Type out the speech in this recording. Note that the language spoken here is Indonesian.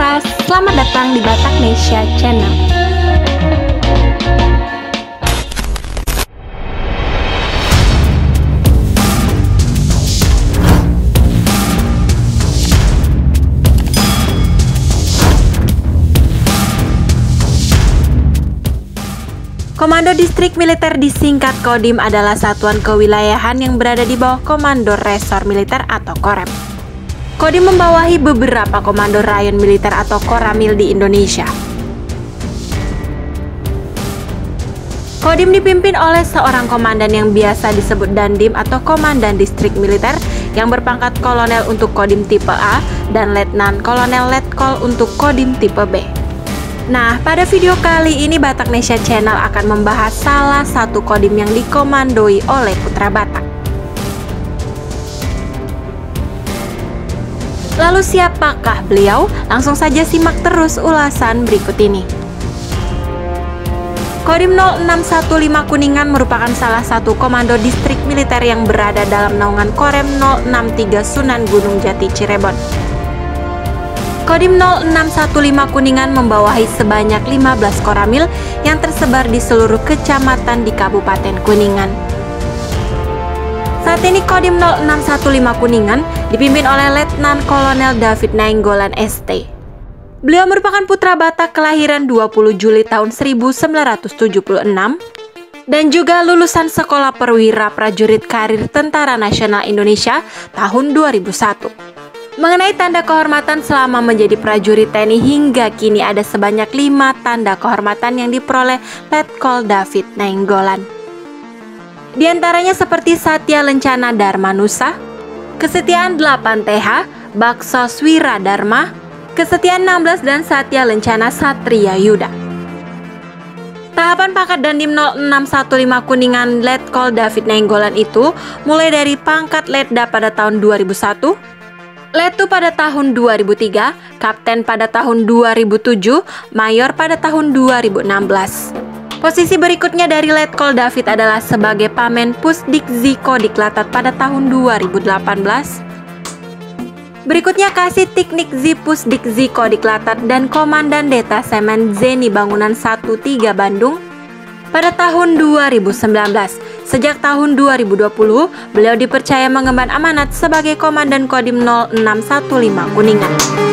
Laras, selamat datang di Bataknesia Channel. Komando Distrik Militer disingkat Kodim adalah satuan kewilayahan yang berada di bawah Komando Resor Militer atau Korem. Kodim membawahi beberapa komando rayon militer atau koramil di Indonesia. Kodim dipimpin oleh seorang komandan yang biasa disebut Dandim atau Komandan Distrik Militer yang berpangkat kolonel untuk Kodim tipe A dan letnan kolonel letkol untuk Kodim tipe B. Nah, pada video kali ini Bataknesia Channel akan membahas salah satu kodim yang dikomandoi oleh Putra Batak. Lalu siapakah beliau? Langsung saja simak terus ulasan berikut ini. Kodim 0615 Kuningan merupakan salah satu komando distrik militer yang berada dalam naungan Korem 063 Sunan Gunung Jati Cirebon. Kodim 0615 Kuningan membawahi sebanyak 15 koramil yang tersebar di seluruh kecamatan di Kabupaten Kuningan. Saat ini Kodim 0615 Kuningan dipimpin oleh Letnan Kolonel David Nainggolan ST. Beliau merupakan putra Batak kelahiran 20 Juli tahun 1976 dan juga lulusan Sekolah Perwira Prajurit Karir Tentara Nasional Indonesia tahun 2001. Mengenai tanda kehormatan selama menjadi prajurit TNI hingga kini ada sebanyak 5 tanda kehormatan yang diperoleh Letkol David Nainggolan. Di antaranya seperti Satya Lencana Dharma Nusa, Kesetiaan 8 TH, Baksos Wira Dharma, Kesetiaan 16 dan Satya Lencana Satria Yuda. Tahapan pangkat Dandim 0615 Kuningan Letkol David Nainggolan itu mulai dari pangkat Letda pada tahun 2001, Letu pada tahun 2003, Kapten pada tahun 2007, Mayor pada tahun 2016. Posisi berikutnya dari Letkol David adalah sebagai Pamen Pusdikzi Kodiklatat pada tahun 2018. Berikutnya Kasih Tiknik Pusdikzi Kodiklatat dan Komandan Detasemen Zeni Bangunan 13 Bandung pada tahun 2019. Sejak tahun 2020, beliau dipercaya mengemban amanat sebagai Komandan Kodim 0615 Kuningan.